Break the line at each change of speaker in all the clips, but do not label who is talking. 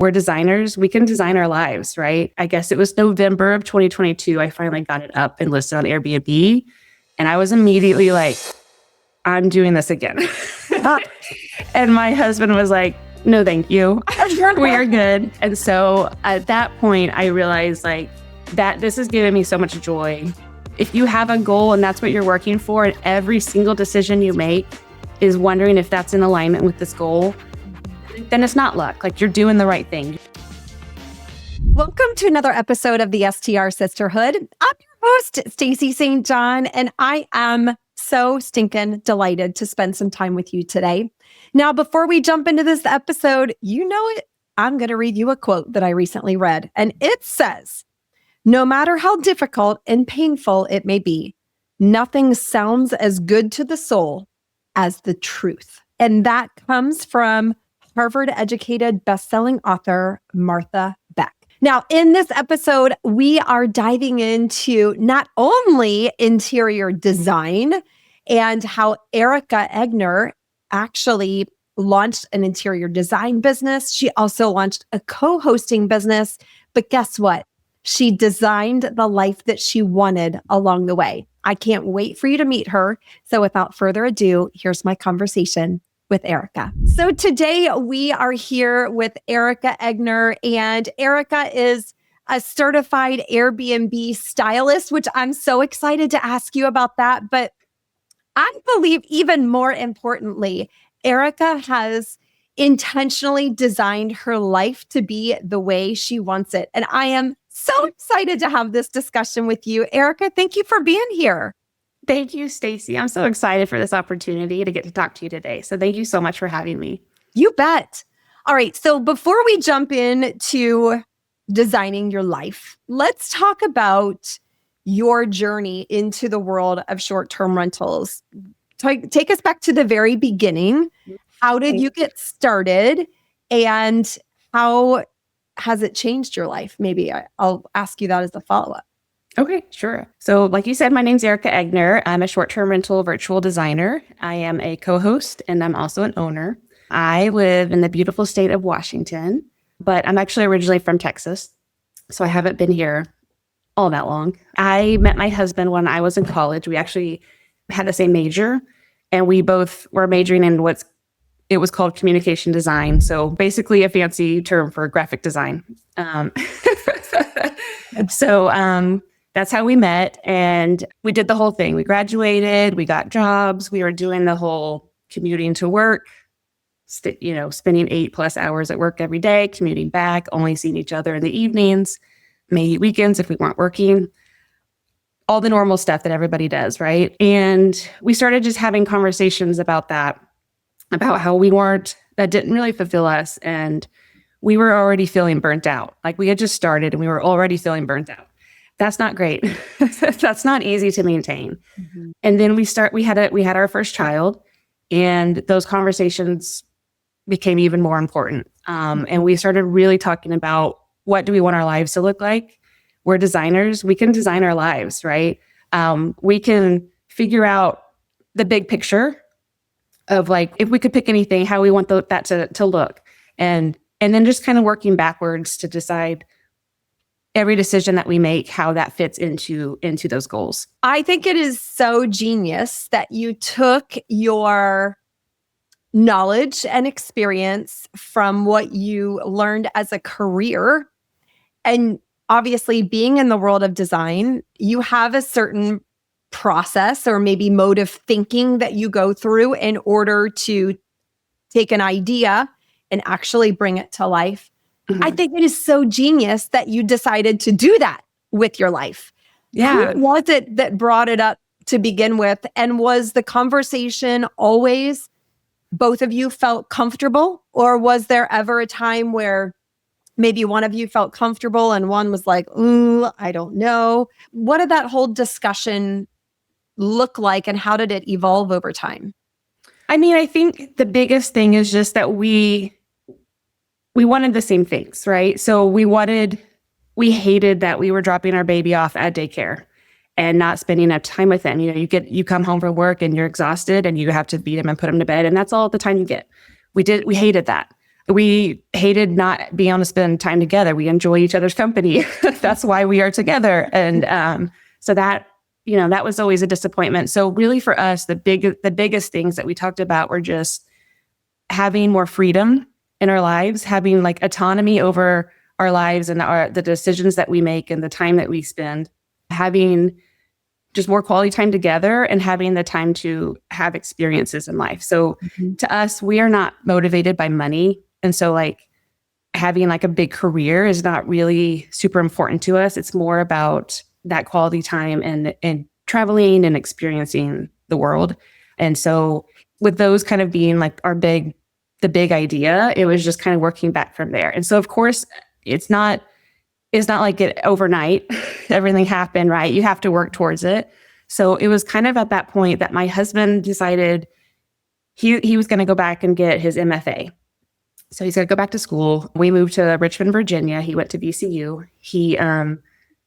we're designers. We can design our lives, right? I guess it was November of 2022. I finally got it up and listed on Airbnb. And I was immediately like, I'm doing this again. And my husband was like, no, thank you. We are good. And so at that point, I realized like that this is giving me so much joy. If you have a goal and that's what you're working for, and every single decision you make is wondering if that's in alignment with this goal, then it's not luck. Like, you're doing the right thing.
Welcome to another episode of the STR Sisterhood. I'm your host, Stacey St. John, and I am so stinking delighted to spend some time with you today. Now, before we jump into this episode, you know it, I'm going to read you a quote that I recently read, and it says, "No matter how difficult and painful it may be, nothing sounds as good to the soul as the truth." And that comes from Harvard-educated best-selling author Martha Beck. Now, in this episode, we are diving into not only interior design and how Erica Edgar actually launched an interior design business. She also launched a co-hosting business. But guess what? She designed the life that she wanted along the way. I can't wait for you to meet her. So without further ado, here's my conversation with Erica. So today we are here with Erica Edgar, and Erica is a certified Airbnb stylist, which I'm so excited to ask you about that. But I believe even more importantly, Erica has intentionally designed her life to be the way she wants it. And I am so excited to have this discussion with you. Erica, thank you for being here.
Thank you, Stacey. I'm so excited for this opportunity to get to talk to you today. So thank you so much for having me.
You bet. All right. So before we jump into designing your life, let's talk about your journey into the world of short-term rentals. Take us back to the very beginning. How did you get started, and how has it changed your life? Maybe I'll ask you that as a follow-up.
Okay, sure. So like you said, my name's Erica Edgar. I'm a short-term rental virtual designer. I am a co-host, and I'm also an owner. I live in the beautiful state of Washington, but I'm actually originally from Texas, so I haven't been here all that long. I met my husband when I was in college. We actually had the same major, and we both were majoring in it was called communication design. So basically a fancy term for graphic design. So that's how we met, and we did the whole thing. We graduated, we got jobs, we were doing the whole commuting to work, spending 8+ hours at work every day, commuting back, only seeing each other in the evenings, maybe weekends if we weren't working, all the normal stuff that everybody does, right? And we started just having conversations about that, about how that didn't really fulfill us, and we were already feeling burnt out. Like, we had just started and we were already feeling burnt out. That's not great. That's not easy to maintain. Mm-hmm. And then we had our first child, and those conversations became even more important. And we started really talking about, what do we want our lives to look like? We're designers. We can design our lives, right? We can figure out the big picture of, like, if we could pick anything, how we want that to look. And then just kind of working backwards to decide every decision that we make, how that fits into those goals.
I think it is so genius that you took your knowledge and experience from what you learned as a career. And obviously, being in the world of design, you have a certain process or maybe mode of thinking that you go through in order to take an idea and actually bring it to life. Mm-hmm. I think it is so genius that you decided to do that with your life.
Yeah.
Who was it that brought it up to begin with? And was the conversation always both of you felt comfortable? Or was there ever a time where maybe one of you felt comfortable and one was like, ooh, I don't know? What did that whole discussion look like, and how did it evolve over time?
I mean, I think the biggest thing is just that we wanted the same things, right? So we hated that we were dropping our baby off at daycare and not spending enough time with him. You come home from work and you're exhausted and you have to feed him and put him to bed, and that's all the time you get. We hated that. we hated not being able to spend time together. We enjoy each other's company. That's why we are together. And so that, that was always a disappointment. So really for us, the biggest things that we talked about were just having more freedom in our lives, having like autonomy over our lives and the decisions that we make and the time that we spend, having just more quality time together and having the time to have experiences in life. So to us, we are not motivated by money. And so like having like a big career is not really super important to us. It's more about that quality time and traveling and experiencing the world. And so with those kind of being like the big idea, it was just kind of working back from there. And so of course, it's not like it overnight, everything happened, right? You have to work towards it. So it was kind of at that point that my husband decided he was going to go back and get his MFA. So he's going to go back to school. We moved to Richmond, Virginia. He went to VCU. He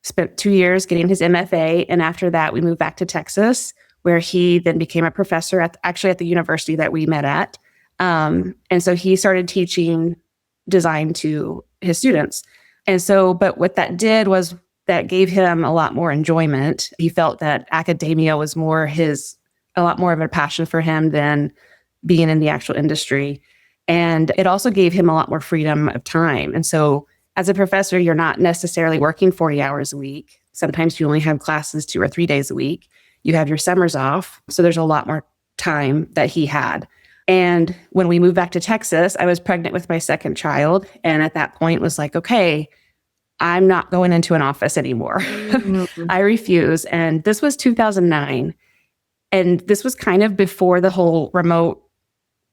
spent 2 years getting his MFA. And after that, we moved back to Texas, where he then became a professor at the university that we met at. And so he started teaching design to his students. And so, but what that did was that gave him a lot more enjoyment. He felt that academia was a lot more of a passion for him than being in the actual industry. And it also gave him a lot more freedom of time. And so as a professor, you're not necessarily working 40 hours a week. Sometimes you only have classes 2 or 3 days a week. You have your summers off. So there's a lot more time that he had. And when we moved back to Texas, I was pregnant with my second child. And at that point was like, okay, I'm not going into an office anymore. I refuse. And this was 2009. And this was kind of before the whole remote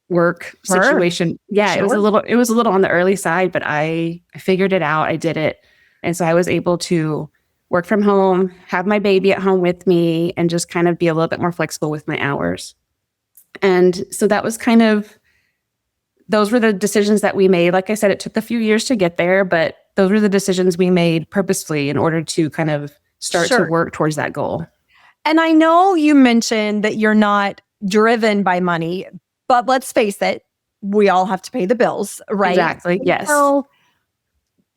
work situation. Yeah, sure. It was a little on the early side, but I figured it out. I did it. And so I was able to work from home, have my baby at home with me, and just kind of be a little bit more flexible with my hours. And so that was those were the decisions that we made. Like I said, it took a few years to get there, but those were the decisions we made purposefully in order to kind of start to work towards that goal.
And I know you mentioned that you're not driven by money, but let's face it, we all have to pay the bills, right?
Exactly. Yes.
So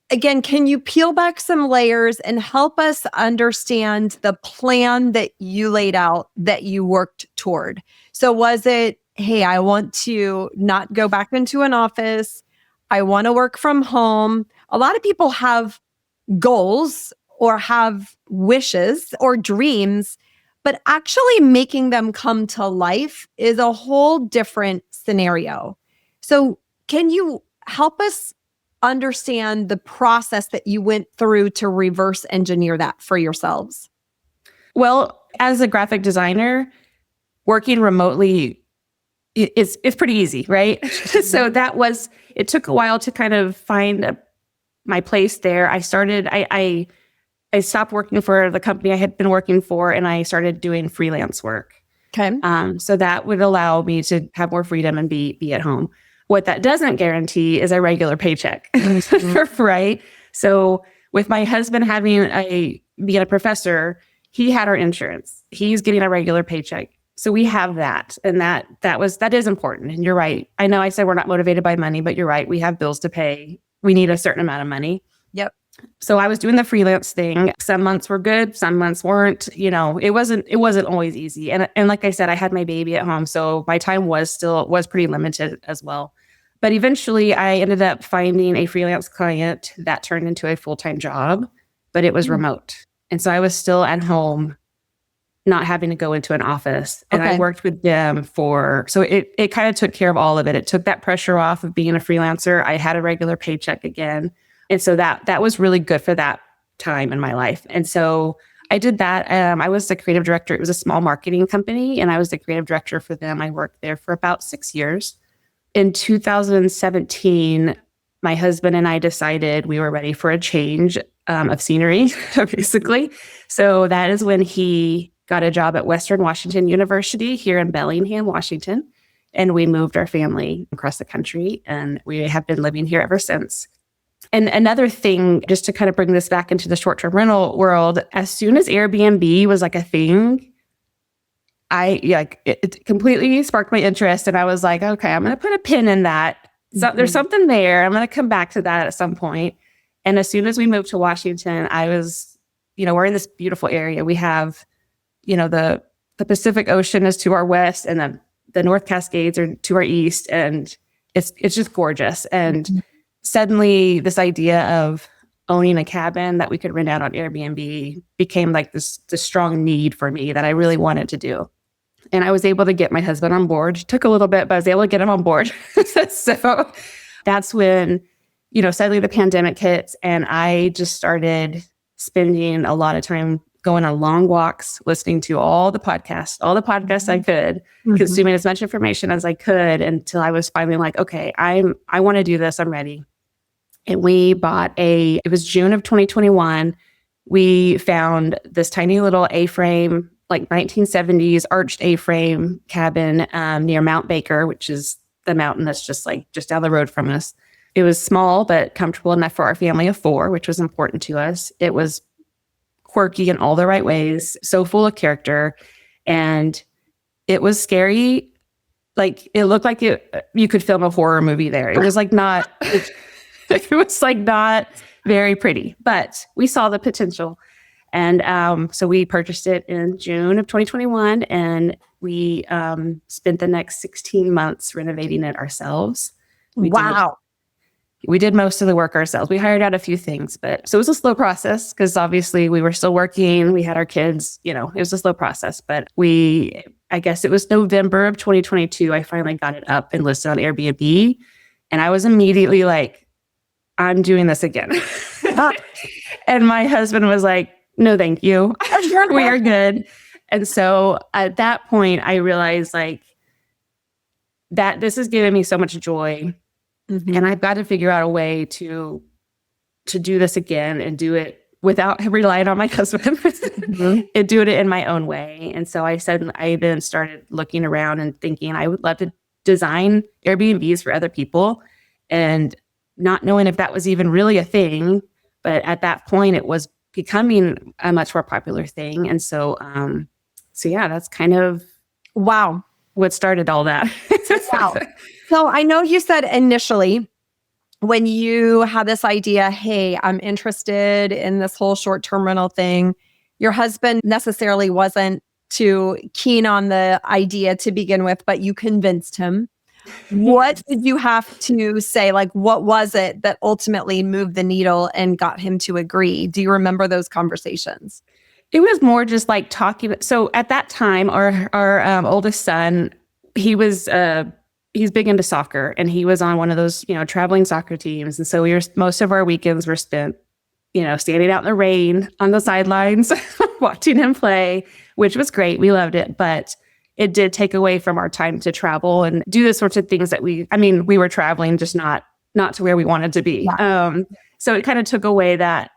again, can you peel back some layers and help us understand the plan that you laid out that you worked toward? So was it, hey, I want to not go back into an office. I want to work from home. A lot of people have goals or have wishes or dreams, but actually making them come to life is a whole different scenario. So can you help us understand the process that you went through to reverse engineer that for yourselves?
Well, as a graphic designer, working remotely is pretty easy, right? So it took a while to kind of find my place there. I stopped working for the company I had been working for, and I started doing freelance work.
Okay.
So that would allow me to have more freedom and be at home. What that doesn't guarantee is a regular paycheck, right? So with my husband being a professor, he had our insurance. He's getting a regular paycheck. So we have that. And that is important. And you're right. I know I said we're not motivated by money, but you're right. We have bills to pay. We need a certain amount of money.
Yep.
So I was doing the freelance thing. Some months were good, some months weren't. It wasn't always easy. And like I said, I had my baby at home, so my time was pretty limited as well. But eventually I ended up finding a freelance client that turned into a full-time job, but it was remote. And so I was still at home, not having to go into an office. And I worked with them so it kind of took care of all of it. It took that pressure off of being a freelancer. I had a regular paycheck again. And so that was really good for that time in my life. And so I did that. I was the creative director. It was a small marketing company, and I was the creative director for them. I worked there for about 6 years. In 2017, my husband and I decided we were ready for a change of scenery, basically. So that is when he got a job at Western Washington University here in Bellingham, Washington. And we moved our family across the country, and we have been living here ever since. And another thing, just to kind of bring this back into the short-term rental world, as soon as Airbnb was like a thing, it completely sparked my interest. And I was like, okay, I'm going to put a pin in that So there's something there. I'm going to come back to that at some point. And as soon as we moved to Washington, I was, we're in this beautiful area. We have, the Pacific Ocean is to our west, and then the North Cascades are to our east, and it's just gorgeous. And suddenly this idea of owning a cabin that we could rent out on Airbnb became like this strong need for me that I really wanted to do. And I was able to get my husband on board. It took a little bit, but I was able to get him on board. So that's when, suddenly the pandemic hits, and I just started spending a lot of time going on long walks, listening to all the podcasts I could, consuming as much information as I could, until I was finally like, okay, I want to do this. I'm ready. And we bought it was June of 2021. We found this tiny little A-frame, like 1970s arched A-frame cabin near Mount Baker, which is the mountain that's just down the road from us. It was small, but comfortable enough for our family of 4, which was important to us. It was quirky in all the right ways, so full of character. And it was scary. Like, it looked like you could film a horror movie there. It was not, it was not very pretty, but we saw the potential. And so we purchased it in June of 2021, and we spent the next 16 months renovating it ourselves. We did most of the work ourselves. We hired out a few things, so it was a slow process because obviously we were still working. We had our kids, it was a slow process, but I guess it was November of 2022. I finally got it up and listed on Airbnb, and I was immediately like, I'm doing this again. And my husband was like, no, thank you. We are good. And so at that point, I realized that this is giving me so much joy. And I've got to figure out a way to do this again and do it without relying on my husband and do it in my own way. And so I then started looking around and thinking I would love to design Airbnbs for other people, and not knowing if that was even really a thing. But at that point, it was becoming a much more popular thing. And so, yeah, that's kind of what started all that.
Wow. So I know you said initially when you had this idea, hey, I'm interested in this whole short-term rental thing, your husband necessarily wasn't too keen on the idea to begin with, but you convinced him. What did you have to say? What was it that ultimately moved the needle and got him to agree? Do you remember those conversations?
It was more just talking. So at that time, our oldest son, he's big into soccer, and he was on one of those, traveling soccer teams. And so most of our weekends were spent, standing out in the rain on the sidelines, watching him play, which was great. We loved it, but it did take away from our time to travel and do the sorts of things that we were traveling, just not to where we wanted to be. Yeah. So it kind of took away that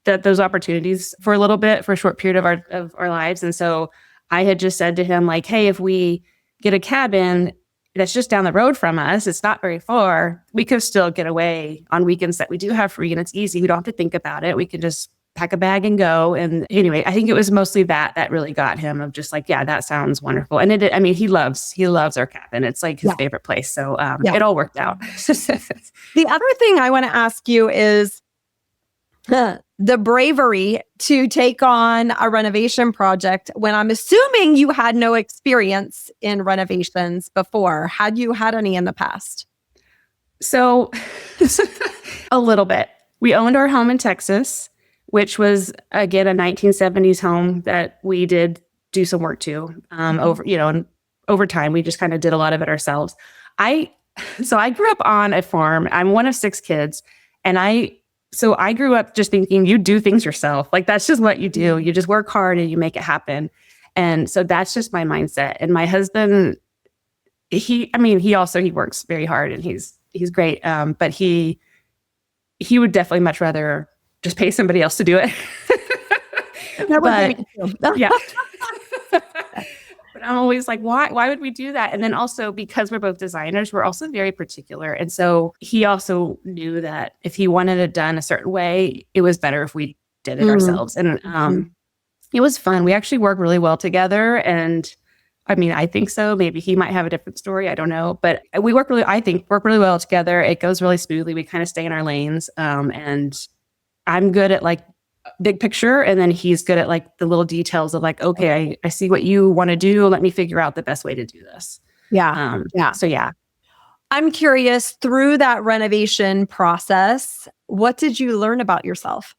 those opportunities for a little bit, for a short period of our lives. And so I had just said to him, hey, if we get a cabin that's just down the road from us, it's not very far, we could still get away on weekends that we do have free, and it's easy. We don't have to think about it. We can just pack a bag and go. And anyway, I think it was mostly that really got him, of just yeah, that sounds wonderful. And he loves our cabin. It's his favorite place. So it all worked out.
The other thing I want to ask you is the bravery to take on a renovation project when I'm assuming you had no experience in renovations before. Had you had any in the past?
So a little bit. We owned our home in Texas, which was, again, a 1970s home that we did do some work to and over time. We just kind of did a lot of it ourselves. So I grew up on a farm. I'm one of 6 kids, and I grew up just thinking you do things yourself. That's just what you do. You just work hard and you make it happen. And so that's just my mindset. And my husband, he works very hard, and he's great. But he would definitely much rather just pay somebody else to do it. Yeah. But I'm always why would we do that? And then also, because we're both designers, we're also very particular. And so he also knew that if he wanted it done a certain way, it was better if we did it ourselves. And it was fun. We actually work really well together. And I mean, I think so. Maybe he might have a different story. I don't know. But we work really well together. It goes really smoothly. We kind of stay in our lanes. And I'm good at like big picture. And then he's good at like the little details of like, okay, I see what you want to do. Let me figure out the best way to do this.
Yeah.
So yeah.
I'm curious, through that renovation process, what did you learn about yourself?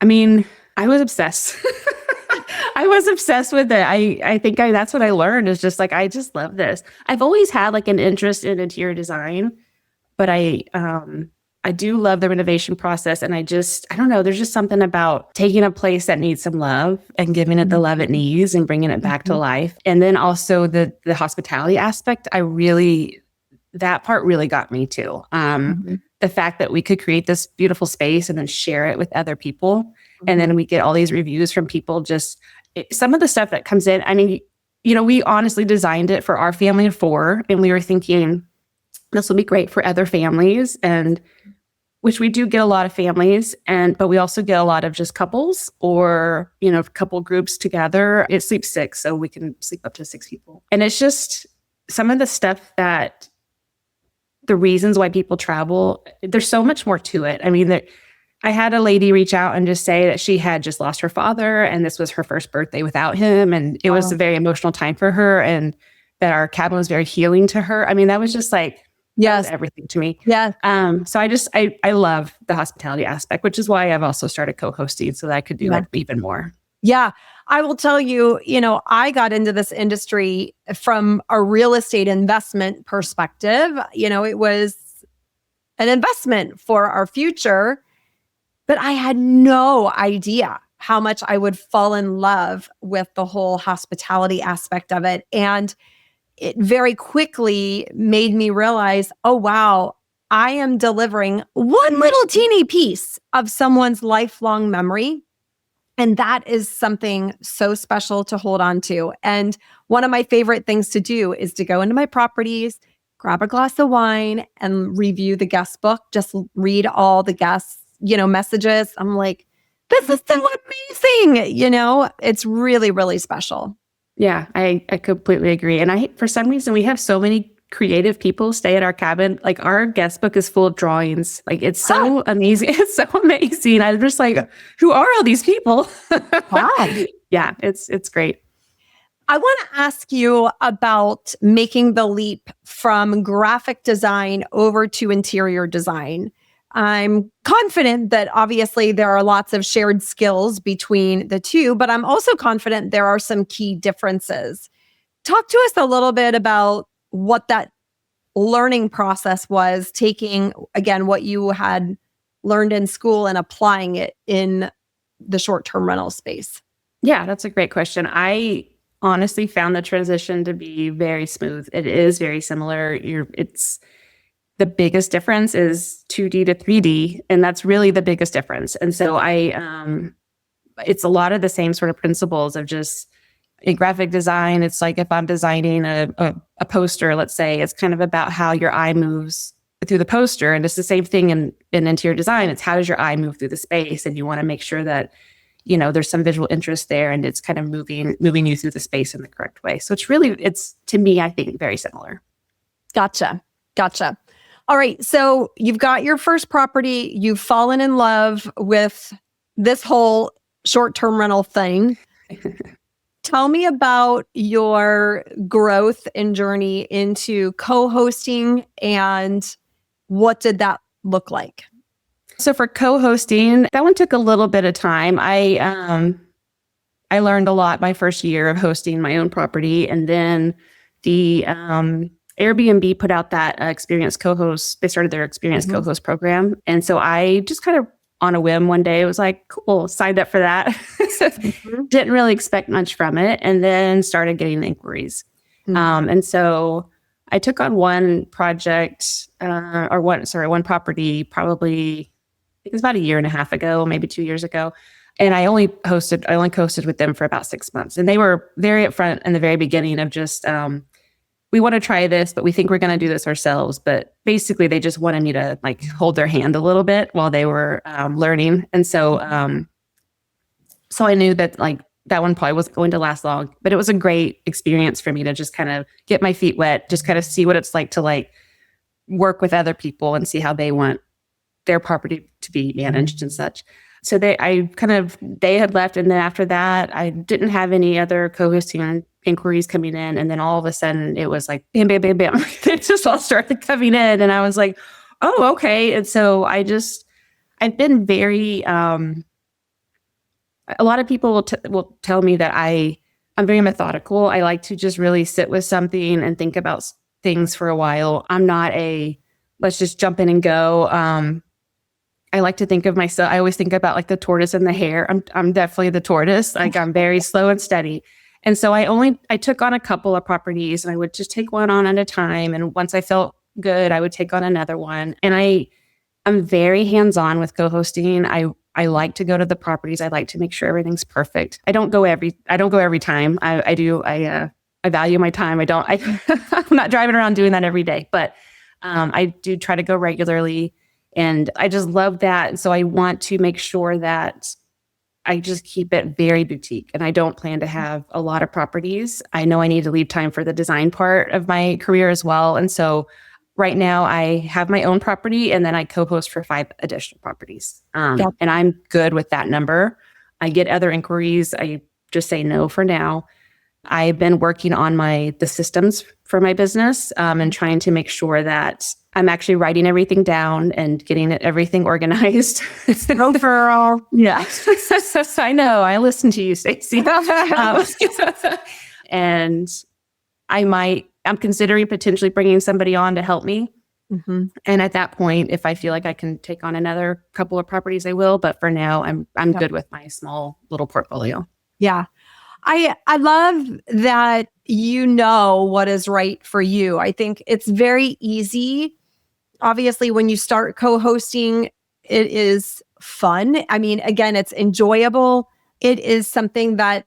I mean, I was obsessed. I was obsessed with it. I think that's what I learned is just like, I just love this. I've always had like an interest in interior design, but I do love the renovation process. And I don't know, there's just something about taking a place that needs some love and giving it the love it needs and bringing it back to life. And then also the hospitality aspect, that part really got me too. The fact that we could create this beautiful space and then share it with other people. And then we get all these reviews from people. Some of the stuff that comes in, I mean, we honestly designed it for our family of 4. And we were thinking this will be great for other families, and which we do get a lot of families, but we also get a lot of just couples or, couple groups together. It sleeps 6, so we can sleep up to 6 people. And it's just some of the stuff that the reasons why people travel, there's so much more to it. I mean, I had a lady reach out and just say that she had just lost her father and this was her first birthday without him. And it was a very emotional time for her, and that our cabin was very healing to her. I mean, that was just like, yes, everything to me.
Yeah.
So I love the hospitality aspect, which is why I've also started co-hosting so that I could do like even more.
Yeah. I will tell you, I got into this industry from a real estate investment perspective. It was an investment for our future, but I had no idea how much I would fall in love with the whole hospitality aspect of it. And it very quickly made me realize, oh, wow, I am delivering one little teeny piece of someone's lifelong memory. And that is something so special to hold on to. And one of my favorite things to do is to go into my properties, grab a glass of wine, and review the guest book. Just read all the guests, messages. I'm like, this is so amazing. It's really, really special.
Yeah, I completely agree. And for some reason, we have so many creative people stay at our cabin. Like our guest book is full of drawings. Like it's so amazing. It's so amazing. I'm just like, who are all these people?
Wow.
Yeah, it's great.
I want to ask you about making the leap from graphic design over to interior design. I'm confident that obviously there are lots of shared skills between the two, but I'm also confident there are some key differences. Talk to us a little bit about what that learning process was, taking, again, what you had learned in school and applying it in the short-term rental space.
Yeah, that's a great question. I honestly found the transition to be very smooth. It is very similar. The biggest difference is 2D to 3D, and that's really the biggest difference. And so it's a lot of the same sort of principles of just in graphic design. It's like if I'm designing a poster, let's say, it's kind of about how your eye moves through the poster. And it's the same thing in interior design. It's how does your eye move through the space? And you want to make sure that, there's some visual interest there and it's kind of moving you through the space in the correct way. So it's to me, I think, very similar.
Gotcha. All right. So you've got your first property. You've fallen in love with this whole short-term rental thing. Tell me about your growth and journey into co-hosting, and what did that look like?
So for co-hosting, that one took a little bit of time. I learned a lot my first year of hosting my own property, and then the Airbnb put out that experienced co-host. They started their experienced co-host program. And so I just kind of on a whim one day, it was like, cool, signed up for that. Didn't really expect much from it. And then started getting inquiries. And so I took on one project one property, probably, I think it was about 1.5 years ago, maybe 2 years ago. And I only co-hosted with them for about 6 months. And they were very upfront in the very beginning of just, we want to try this, but we think we're going to do this ourselves. But basically, they just wanted me to like hold their hand a little bit while they were learning. And so, so I knew that like that one probably wasn't going to last long, but it was a great experience for me to just kind of get my feet wet, just kind of see what it's like to like work with other people and see how they want their property to be managed and such. So they had left. And then after that, I didn't have any other co-hosting inquiries coming in. And then all of a sudden it was like, bam, bam, bam, bam. They just all started coming in. And I was like, oh, okay. And so I've been very, a lot of people will tell me that I'm very methodical. I like to just really sit with something and think about things for a while. I'm not let's just jump in and go. I like to think of myself. I always think about like the tortoise and the hare. I'm definitely the tortoise. Like I'm very slow and steady. And so I took on a couple of properties and I would just take one on at a time. And once I felt good, I would take on another one. And I'm very hands-on with co-hosting. I like to go to the properties. I like to make sure everything's perfect. I don't go every time. I value my time. I'm not driving around doing that every day, but I do try to go regularly. And I just love that. And so I want to make sure that I just keep it very boutique. And I don't plan to have a lot of properties. I know I need to leave time for the design part of my career as well. And so right now I have my own property and then I co-host for 5 additional properties. And I'm good with that number. I get other inquiries. I just say no for now. I've been working on the systems for my business and trying to make sure that I'm actually writing everything down and getting everything organized.
Go girl.
Yeah. I know. I listen to you, Stacey. And I'm considering potentially bringing somebody on to help me. Mm-hmm. And at that point, if I feel like I can take on another couple of properties, I will. But for now, I'm good with my small little portfolio.
Yeah. I love that you know what is right for you. I think it's very easy. Obviously, when you start co-hosting, it is fun. I mean, again, it's enjoyable. It is something that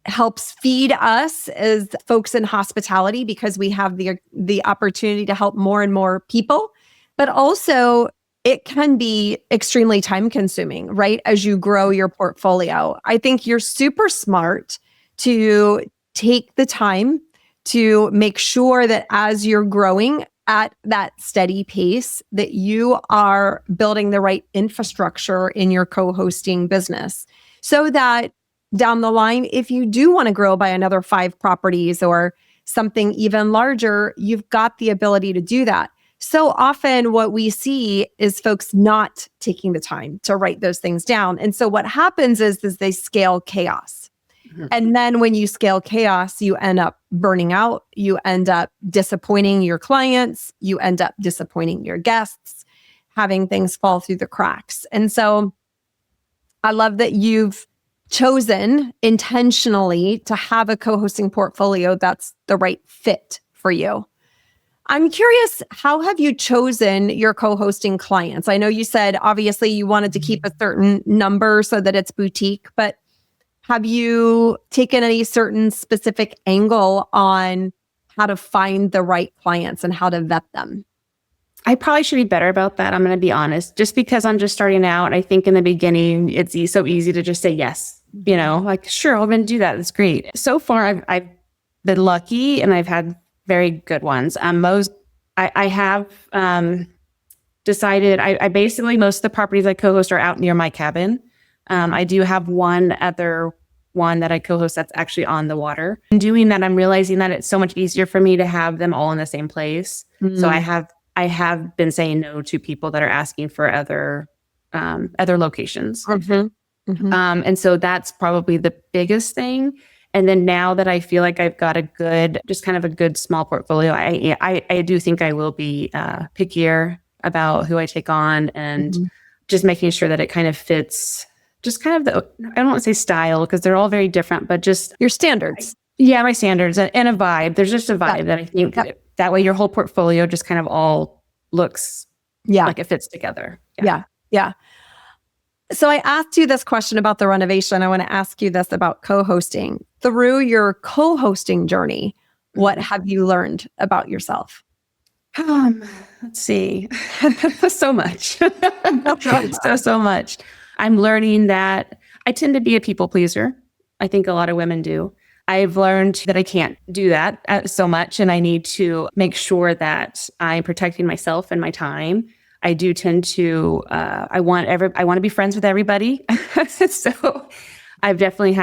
helps feed us as folks in hospitality because we have the opportunity to help more and more people. But also, it can be extremely time consuming, right? As you grow your portfolio. I think you're super smart to take the time to make sure that as you're growing at that steady pace, that you are building the right infrastructure in your co-hosting business so that down the line, if you do want to grow by another 5 properties or something even larger, you've got the ability to do that. So often what we see is folks not taking the time to write those things down. And so what happens is they scale chaos. Mm-hmm. And then when you scale chaos, you end up burning out. You end up disappointing your clients. You end up disappointing your guests, having things fall through the cracks. And so I love that you've chosen intentionally to have a co-hosting portfolio that's the right fit for you. I'm curious, how have you chosen your co-hosting clients? I know you said, obviously, you wanted to keep a certain number so that it's boutique, but have you taken any certain specific angle on how to find the right clients and how to vet them?
I probably should be better about that. I'm going to be honest. Just because I'm just starting out, I think in the beginning, it's so easy to just say yes. Like, sure, I'm going to do that. That's great. So far, I've been lucky and I've had very good ones. I have decided, I basically, most of the properties I co-host are out near my cabin. I do have one other one that I co-host that's actually on the water. In doing that, I'm realizing that it's so much easier for me to have them all in the same place. Mm-hmm. So I have been saying no to people that are asking for other locations. Mm-hmm. Mm-hmm. And so that's probably the biggest thing. And then now that I feel like I've got a good small portfolio, I do think I will be pickier about who I take on and mm-hmm. just making sure that it kind of fits just kind of I don't want to say style because they're all very different, but just
your standards.
My standards and a vibe. There's just a vibe that I think that way your whole portfolio just kind of all looks like it fits together.
Yeah. So I asked you this question about the renovation. I want to ask you this about co-hosting. Through your co-hosting journey, what have you learned about yourself?
Let's see. So much. So much. I'm learning that I tend to be a people pleaser. I think a lot of women do. I've learned that I can't do that so much, and I need to make sure that I'm protecting myself and my time. I do tend to, I want to be friends with everybody. So I've definitely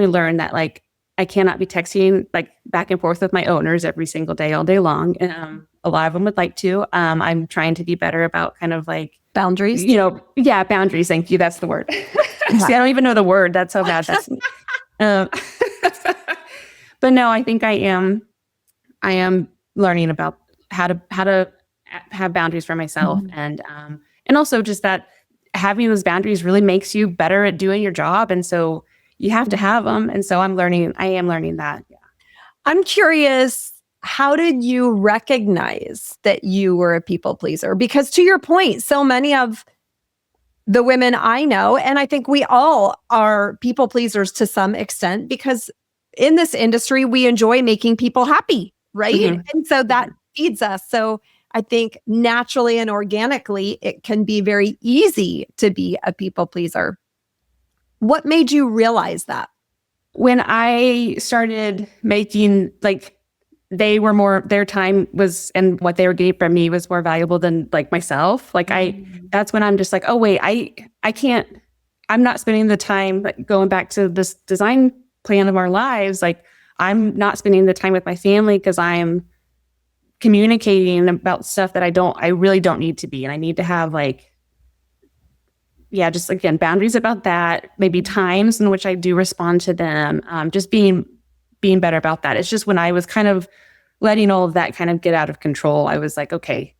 learned that like, I cannot be texting like back and forth with my owners every single day, all day long. And a lot of them would like to. I'm trying to be better about kind of like
Boundaries.
Boundaries. Thank you. That's the word. See, I don't even know the word. That's so bad. But no, I think I am learning about how to have boundaries for myself. And also just that having those boundaries really makes you better at doing your job. And so you have to have them. And so I am learning that. Yeah.
I'm curious, how did you recognize that you were a people pleaser? Because to your point, so many of the women I know, and I think we all are people pleasers to some extent, because in this industry, we enjoy making people happy, right? Mm-hmm. And so that feeds us. So I think naturally and organically, it can be very easy to be a people pleaser. What made you realize that?
When I started making like, their time was, and what they were getting from me was more valuable than like myself. Like that's when I'm just like, oh wait, I'm not spending the time like going back to this design plan of our lives. Like I'm not spending the time with my family because I'm communicating about stuff that I really don't need to be. And I need to have like, just again, boundaries about that, maybe times in which I do respond to them. Just being better about that. It's just when I was kind of letting all of that kind of get out of control, I was like, okay,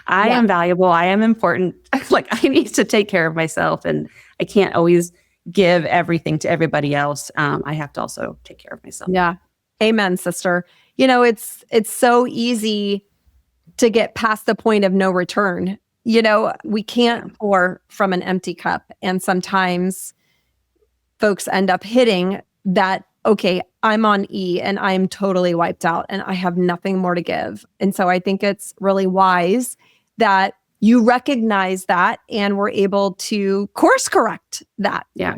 I am valuable. I am important. Like I need to take care of myself, and I can't always give everything to everybody else. I have to also take care of myself.
Yeah. Amen, sister. You know, it's so easy to get past the point of no return. You know, we can't pour from an empty cup. And sometimes folks end up hitting that, okay, I'm on E and I'm totally wiped out and I have nothing more to give. And so I think it's really wise that you recognize that and were able to course correct that.
Yeah.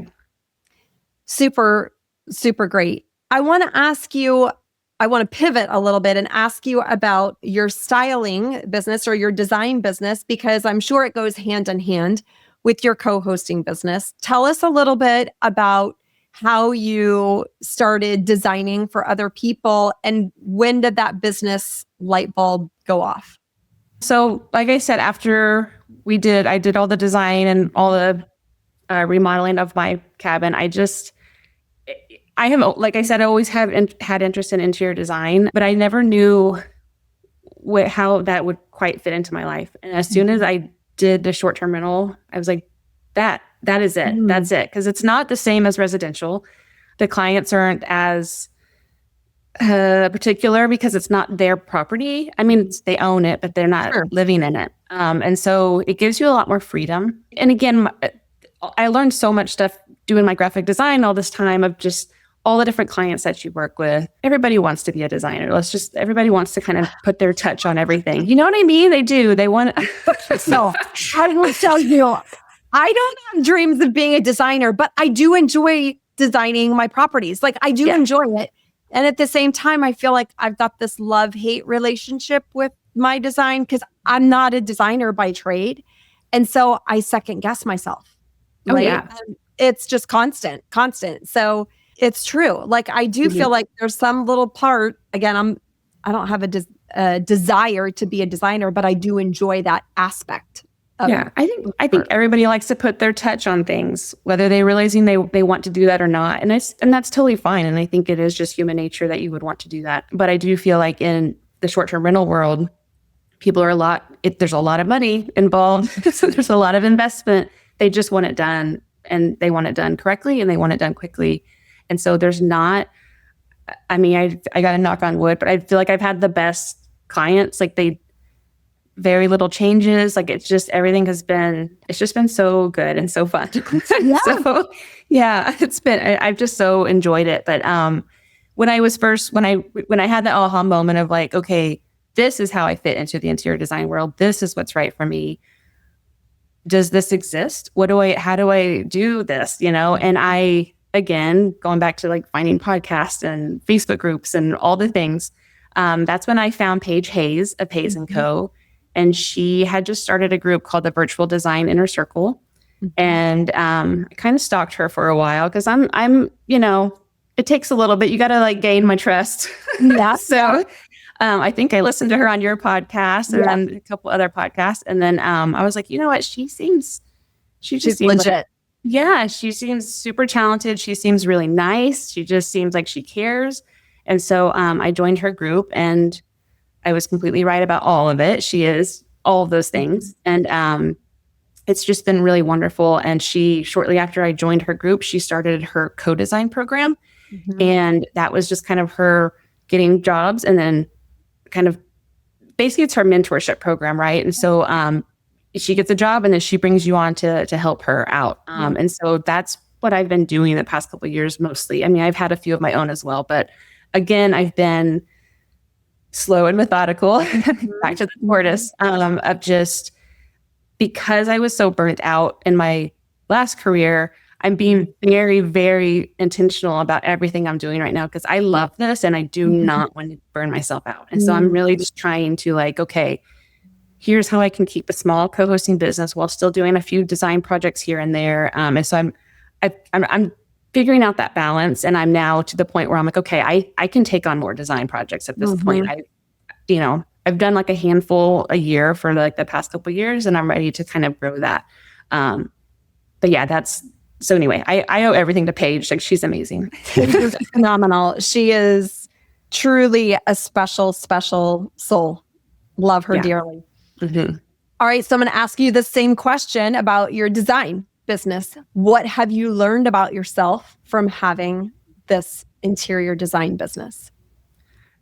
Super, super great. I want to pivot a little bit and ask you about your styling business or your design business, because I'm sure it goes hand in hand with your co-hosting business. Tell us a little bit about how you started designing for other people and when did that business light bulb go off?
So, like I said, after I did all the design and all the remodeling of my cabin. I have, like I said, I always have had interest in interior design, but I never knew how that would quite fit into my life. And as soon as I did the short-term rental, I was like, that is it. That's it. Because it's not the same as residential. The clients aren't as particular because it's not their property. I mean, they own it, but they're not living in it. And so it gives you a lot more freedom. And again, I learned so much stuff doing my graphic design all this time of just all the different clients that you work with. Everybody wants to be a designer. Everybody wants to kind of put their touch on everything. You know what I mean? They do. They want.
So I will tell you, I don't have dreams of being a designer, but I do enjoy designing my properties. Like I do enjoy it. And at the same time, I feel like I've got this love-hate relationship with my design because I'm not a designer by trade. And so I second guess myself. Right? Oh, yeah. It's just constant. So it's true. Like I do feel like there's some little part, again, I don't have a desire to be a designer, but I do enjoy that aspect.
I think everybody likes to put their touch on things, whether they're realizing they want to do that or not. And that's totally fine. And I think it is just human nature that you would want to do that. But I do feel like in the short-term rental world, people are there's a lot of money involved. So there's a lot of investment. They just want it done, and they want it done correctly, and they want it done quickly. And so there's not, I mean, I got to knock on wood, but I feel like I've had the best clients. Like very little changes. Like it's just, everything it's just been so good and so fun. Yeah. So I've just so enjoyed it. But when I had that aha moment of like, okay, this is how I fit into the interior design world. This is what's right for me. does this exist? How do I do this? And I, again, going back to like finding podcasts and Facebook groups and all the things, that's when I found Paige Hayes of Hayes and Co. And she had just started a group called the Virtual Design Inner Circle. And I kind of stalked her for a while because I'm, it takes a little bit. You got to like gain my trust.
Yeah.
So I think I listened to her on your podcast and then a couple other podcasts. And then I was like, you know what? She's just
legit.
She seems super talented. She seems really nice. She just seems like she cares. And so I joined her group and I was completely right about all of it. She is all of those things. And it's just been really wonderful. And shortly after I joined her group, she started her co-design program. And that was just kind of her getting jobs and then kind of basically it's her mentorship program, right? And so she gets a job and then she brings you on to help her out. And so that's what I've been doing the past couple of years mostly. I mean, I've had a few of my own as well, but again, I've been slow and methodical, back to the tortoise, of just because I was so burnt out in my last career, I'm being very, very intentional about everything I'm doing right now because I love this and I do not want to burn myself out. And so I'm really just trying to like, okay, here's how I can keep a small co-hosting business while still doing a few design projects here and there. And so I'm figuring out that balance. And I'm now to the point where I'm like, okay, I can take on more design projects at this point. I've done like a handful a year for like the past couple of years and I'm ready to kind of grow that. But yeah, so anyway, I owe everything to Paige. Like she's amazing.
She's phenomenal. She is truly a special, special soul. Love her dearly. All right. So I'm going to ask you the same question about your design business. What have you learned about yourself from having this interior design business?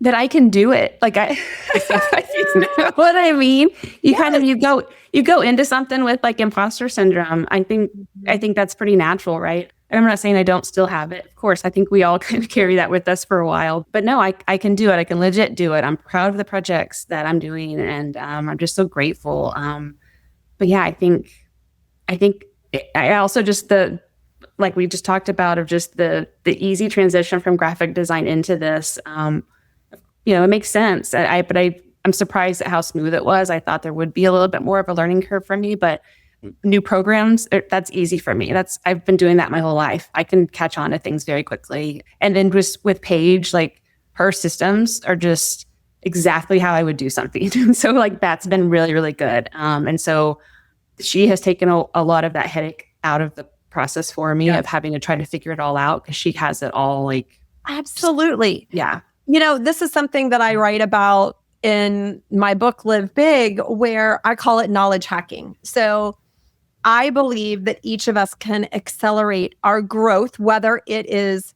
That I can do it. Like you know what I mean? You go into something with like imposter syndrome. I think that's pretty natural, right? And I'm not saying I don't still have it. Of course, I think we all kind of carry that with us for a while. But no, I can do it. I can legit do it. I'm proud of the projects that I'm doing, and I'm just so grateful. But yeah, I think I also just like we just talked about of just the easy transition from graphic design into this. It makes sense. But I'm surprised at how smooth it was. I thought there would be a little bit more of a learning curve for me, but new programs, that's easy for me. I've been doing that my whole life. I can catch on to things very quickly. And then just with Paige, like her systems are just exactly how I would do something. So like that's been really, really good. And so she has taken a lot of that headache out of the process for me of having to try to figure it all out because she has it all like.
Absolutely.
Yeah.
This is something that I write about in my book, Live Big, where I call it knowledge hacking. So I believe that each of us can accelerate our growth, whether it is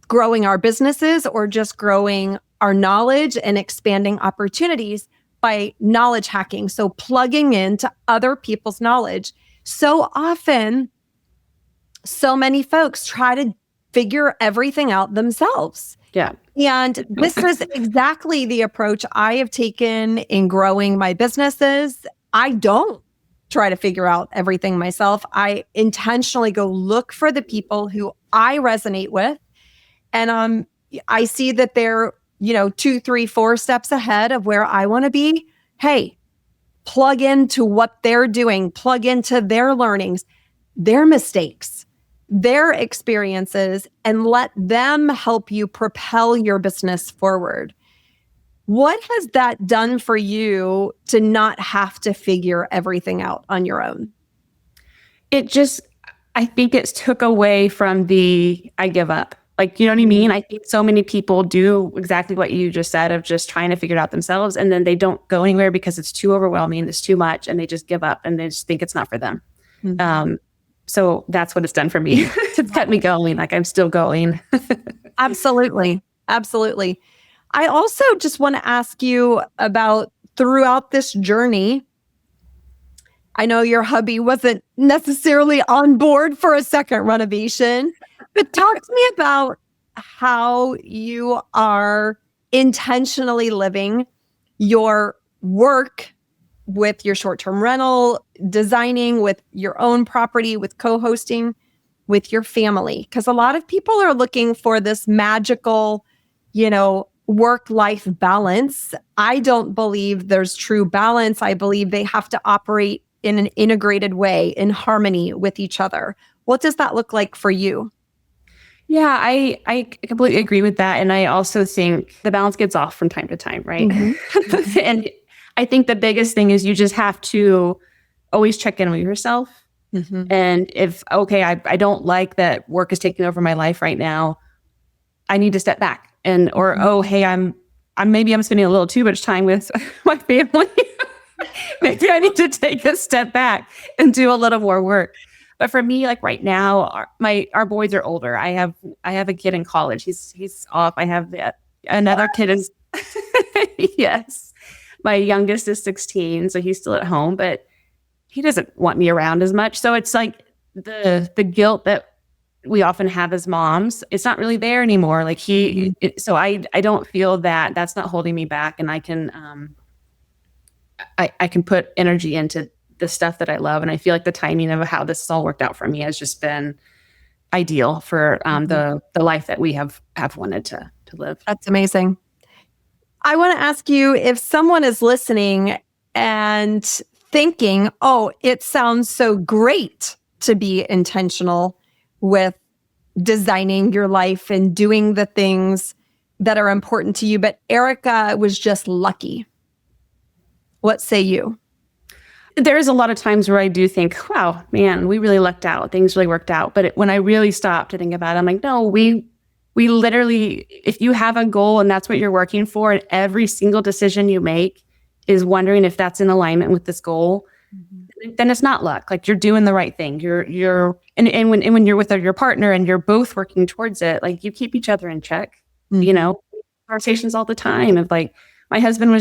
growing our businesses or just growing our knowledge and expanding opportunities by knowledge hacking. So plugging into other people's knowledge. So often, so many folks try to figure everything out themselves.
Yeah.
And this is exactly the approach I have taken in growing my businesses. I don't try to figure out everything myself. I intentionally go look for the people who I resonate with. And I see that they're, 2, 3, 4 steps ahead of where I want to be. Hey, plug into what they're doing, plug into their learnings, their mistakes, their experiences, and let them help you propel your business forward. What has that done for you to not have to figure everything out on your own?
I think it took away from I give up. Like, you know what I mean? I think so many people do exactly what you just said of just trying to figure it out themselves. And then they don't go anywhere because it's too overwhelming. It's too much. And they just give up and they just think it's not for them. So that's what it's done for me. It's kept me going. Like I'm still going.
Absolutely. Absolutely. I also just want to ask you about throughout this journey. I know your hubby wasn't necessarily on board for a second renovation, but talk to me about how you are intentionally living your work with your short-term rental designing, with your own property, with co-hosting, with your family? Because a lot of people are looking for this magical, work-life balance. I don't believe there's true balance. I believe they have to operate in an integrated way, in harmony with each other. What does that look like for you?
Yeah, I completely agree with that. And I also think the balance gets off from time to time, right?
Mm-hmm.
And I think the biggest thing is you just have to always check in with yourself.
Mm-hmm.
And if, okay, I don't like that work is taking over my life right now, I need to step back. And, or,
Mm-hmm.
oh, hey, maybe I'm spending a little too much time with my family. Maybe I need to take a step back and do a little more work. But for me, like right now, our boys are older. I have a kid in college. He's off. I have another kid is yes. My youngest is 16, so he's still at home, but he doesn't want me around as much. So it's like the guilt that we often have as moms, it's not really there anymore. Like so I don't feel that that's not holding me back, and I can I can put energy into the stuff that I love. And I feel like the timing of how this has all worked out for me has just been ideal for the life that we have wanted to live.
That's amazing. I want to ask you, if someone is listening and thinking, oh, it sounds so great to be intentional with designing your life and doing the things that are important to you, but Erica was just lucky. What say you?
There's a lot of times where I do think, wow, man, we really lucked out. Things really worked out. But when I really stop to think about it, I'm like, no, we literally, if you have a goal and that's what you're working for, and every single decision you make is wondering if that's in alignment with this goal, then it's not luck. Like, you're doing the right thing. And when you're with your partner and you're both working towards it, like, you keep each other in check. Conversations all the time of like, my husband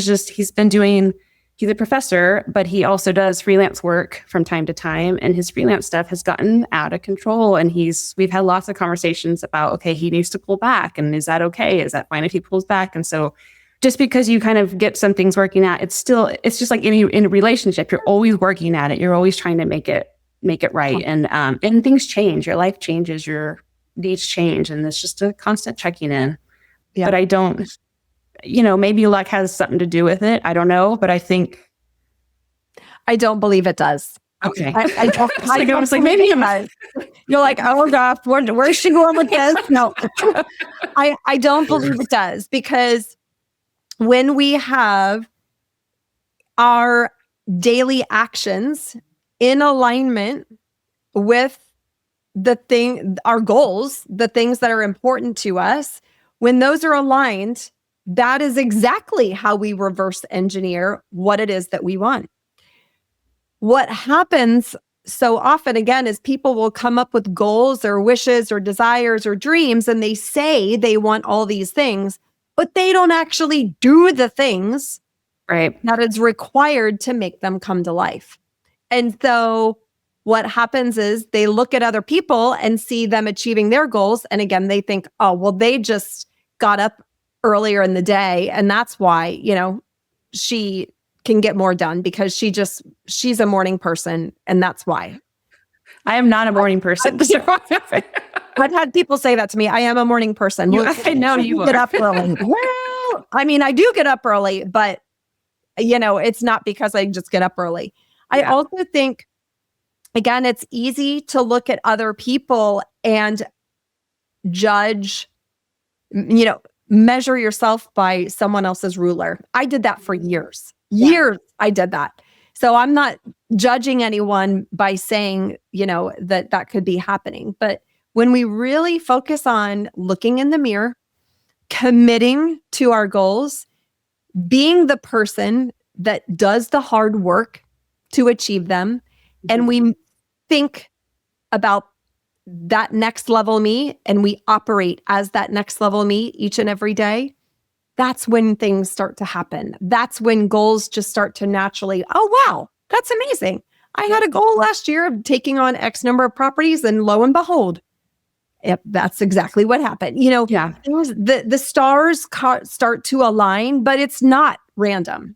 he's a professor, but he also does freelance work from time to time. And his freelance stuff has gotten out of control. And we've had lots of conversations about, okay, he needs to pull back. And is that okay? Is that fine if he pulls back? And so just because you kind of get some things working out, it's just like in a relationship, you're always working at it. You're always trying to make it right. And things change, your life changes, your needs change. And it's just a constant checking in. Yeah. But I don't, maybe luck has something to do with it. I don't know, but
I don't believe it does.
Okay.
I
was like, maybe it
does. You're like, oh gosh, where's she going with this? No, I don't believe it does, because when we have our daily actions in alignment with our goals, the things that are important to us, when those are aligned, that is exactly how we reverse engineer what it is that we want. What happens so often, again, is people will come up with goals or wishes or desires or dreams, and they say they want all these things, but they don't actually do the things that is required to make them come to life. And so what happens is they look at other people and see them achieving their goals. And again, they think, oh, well, they just got up earlier in the day, and that's why, she can get more done, because she's a morning person, and that's why.
I am not a morning person.
I've had people say that to me. I am a morning person.
I know you
get up early. Well, I mean, I do get up early, but it's not because I just get up early. Yeah. I also think, again, it's easy to look at other people and judge, measure yourself by someone else's ruler. I did that for years. I did that. So I'm not judging anyone by saying, that could be happening. But when we really focus on looking in the mirror, committing to our goals, being the person that does the hard work to achieve them, and we think about that next level me, and we operate as that next level me each and every day, that's when things start to happen. That's when goals just start to naturally, oh, wow, that's amazing. I had a goal last year of taking on X number of properties, and lo and behold, yep, that's exactly what happened. The stars start to align, but it's not random.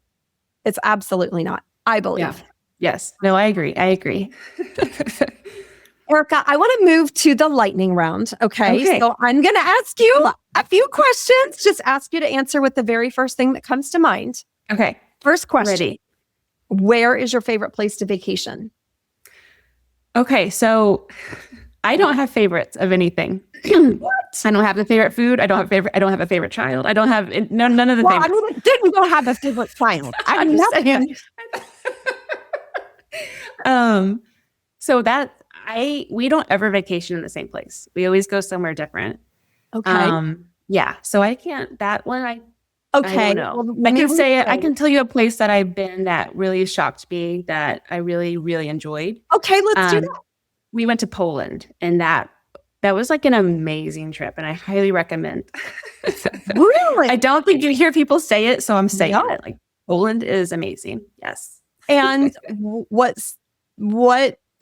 It's absolutely not, I believe.
Yes. No, I agree. I agree.
Erica, I want to move to the lightning round. Okay. So I'm going to ask you a few questions, just ask you to answer with the very first thing that comes to mind.
Okay.
First question.
Ready.
Where is your favorite place to vacation?
Okay. So I don't have favorites of anything.
What?
I don't have a favorite food. I don't have a favorite child. I don't have none of the
Well,
favorites.
I mean, you don't have a favorite child. I mean,
just saying. So we don't ever vacation in the same place. We always go somewhere different.
Okay.
Yeah. So I can't, that one, I
Okay.
don't know.
Well,
I can say it. I can tell you a place that I've been that really shocked me that I really, really enjoyed.
Okay, let's do that.
We went to Poland, and that was like an amazing trip, and I highly recommend.
Really?
I don't think you hear people say it, so I'm saying it. Like, Poland is amazing. Yes.
And what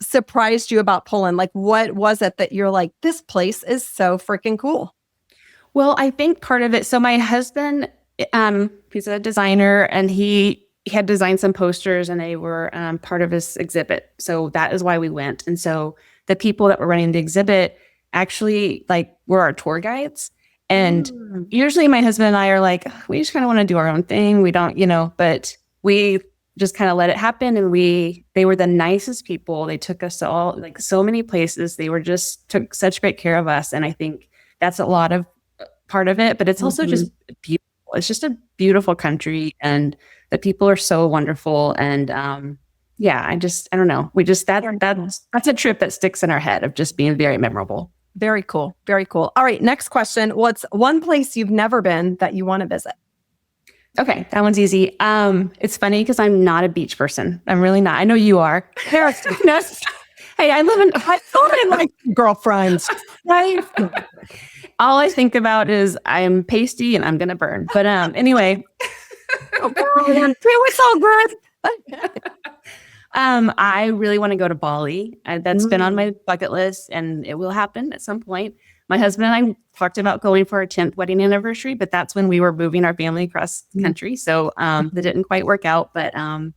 surprised you about Poland? Like, what was it that you're like, this place is so freaking cool?
Well, I think part of it. So my husband, he's a designer, and he had designed some posters, and they were part of his exhibit. So that is why we went. And so the people that were running the exhibit actually were our tour guides. And usually my husband and I are like, we just kind of want to do our own thing. We don't, but we just kind of let it happen. And they were the nicest people. They took us to all, so many places. They were took such great care of us. And I think that's a lot of part of it, but it's also just beautiful. It's just a beautiful country, and the people are so wonderful. And I don't know. That's a trip that sticks in our head of just being very memorable.
Very cool. Very cool. All right. Next question. What's one place you've never been that you want to visit?
Okay. That one's easy. It's funny because I'm not a beach person. I'm really not. I know you are.
Hey, I thought I liked girlfriends. Right?
All I think about is I'm pasty and I'm going to burn. But anyway.
It's all good.
I really want to go to Bali. That's been on my bucket list, and it will happen at some point. My husband and I talked about going for our 10th wedding anniversary, but that's when we were moving our family across the country. So that didn't quite work out, but I'm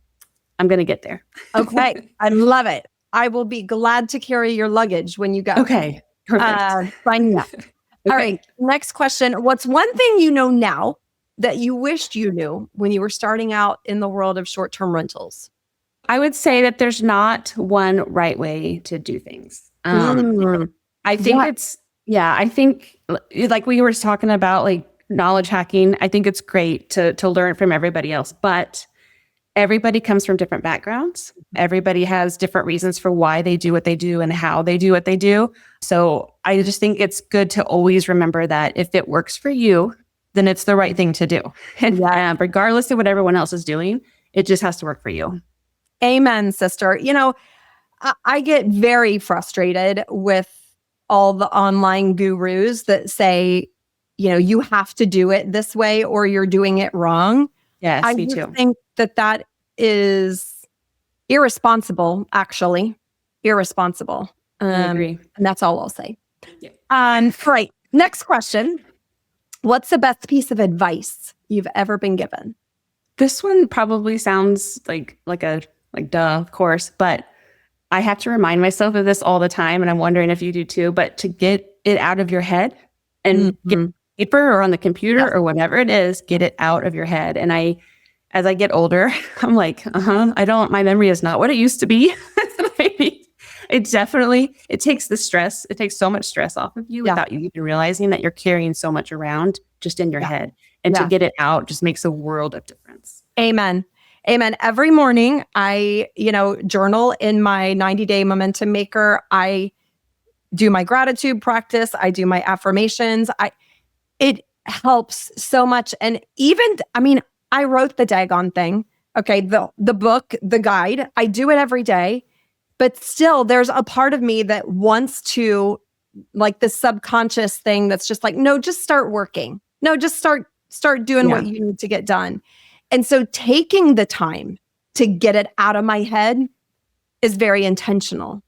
going to get there.
Okay. I love it. I will be glad to carry your luggage when you go.
Okay. Perfect.
Sign me up. All right. Next question. What's one thing you know now that you wished you knew when you were starting out in the world of short-term rentals?
I would say that there's not one right way to do things. I think I think like we were talking about, knowledge hacking. I think it's great to learn from everybody else, but everybody comes from different backgrounds. Everybody has different reasons for why they do what they do and how they do what they do. So I just think it's good to always remember that if it works for you, then it's the right thing to do. And regardless of what everyone else is doing, it just has to work for you.
Amen, sister. I get very frustrated with all the online gurus that say, you have to do it this way or you're doing it wrong.
Yes, me too.
I think that is irresponsible, actually. Irresponsible.
I agree.
And that's all I'll say.
Yeah.
All right. Next question. What's the best piece of advice you've ever been given?
This one probably sounds like duh, of course, but I have to remind myself of this all the time, and I'm wondering if you do too, but to get it out of your head and get paper or on the computer or whatever it is, get it out of your head. And as I get older, I'm like, my memory is not what it used to be. It takes the stress. It takes so much stress off of you without you even realizing that you're carrying so much around just in your head. And to get it out just makes a world of difference.
Amen. Amen. Every morning I, journal in my 90-day momentum maker. I do my gratitude practice. I do my affirmations. It helps so much. And I wrote the daggone thing. Okay. The book, the guide, I do it every day, but still there's a part of me that wants to, the subconscious thing that's just like, no, just start working. No, just start doing what you need to get done. And so taking the time to get it out of my head is very intentional.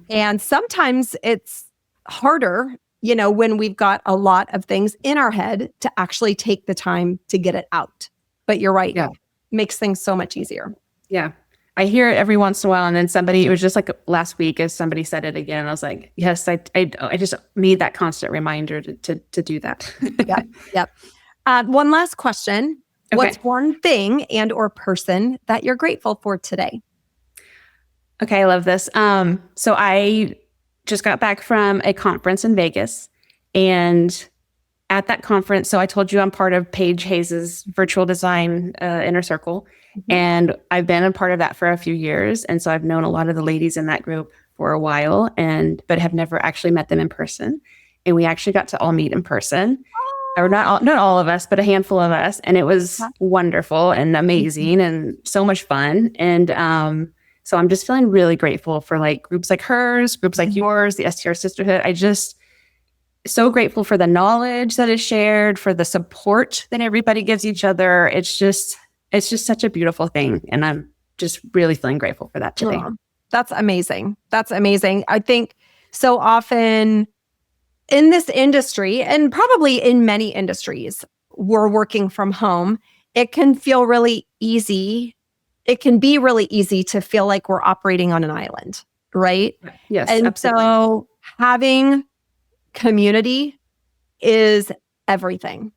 And sometimes it's harder, when we've got a lot of things in our head to actually take the time to get it out. But you're right. Yeah. Makes things so much easier.
Yeah. I hear it every once in a while. And then it was just like last week as somebody said it again. I was like, yes, I just need that constant reminder to do that.
Yep. Yep. One last question.
Okay.
What's one thing and or person that you're grateful for today?
Okay, I love this. So I just got back from a conference in Vegas, and at that conference, so I told you I'm part of Paige Hayes' virtual design inner circle, and I've been a part of that for a few years, and so I've known a lot of the ladies in that group for a while, but have never actually met them in person. And we actually got to all meet in person, or not all of us, but a handful of us, and it was wonderful and amazing and so much fun. And so I'm just feeling really grateful for like groups like hers, groups like yours, the STR Sisterhood. I just so grateful for the knowledge that is shared, for the support that everybody gives each other. It's just such a beautiful thing. And I'm just really feeling grateful for that today.
Oh, that's amazing. That's amazing. I think so often in this industry, and probably in many industries, we're working from home. It can feel really easy. It can be really easy to feel like we're operating on an island, right?
Yes,
and
absolutely.
So having community is everything.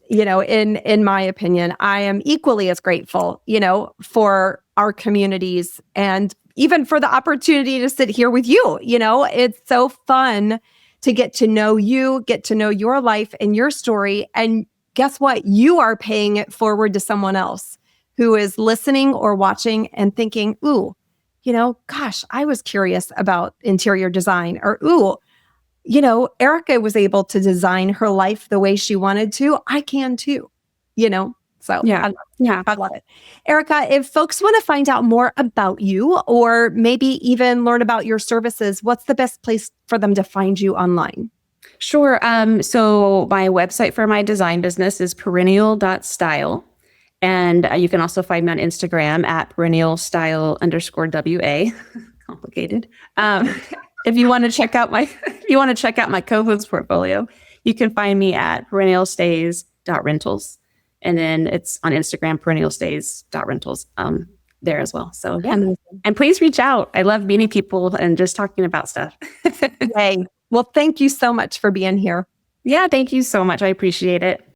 In my opinion, I am equally as grateful, for our communities and even for the opportunity to sit here with you. It's so fun to get to know you, get to know your life and your story. And guess what? You are paying it forward to someone else who is listening or watching and thinking, ooh, gosh, I was curious about interior design, or ooh, Erica was able to design her life the way she wanted to. I can too, So
Yeah.
I love it. Erica, if folks want to find out more about you or maybe even learn about your services, what's the best place for them to find you online?
Sure. So my website for my design business is perennial.style. And you can also find me on Instagram at perennialstyle_WA. Complicated. If you want to check out my co-host portfolio, you can find me at perennialstays.rentals. And then it's on Instagram, perennialstays.rentals, there as well. So yeah. And please reach out. I love meeting people and just talking about stuff.
Yay. Well, thank you so much for being here.
Yeah, thank you so much. I appreciate it.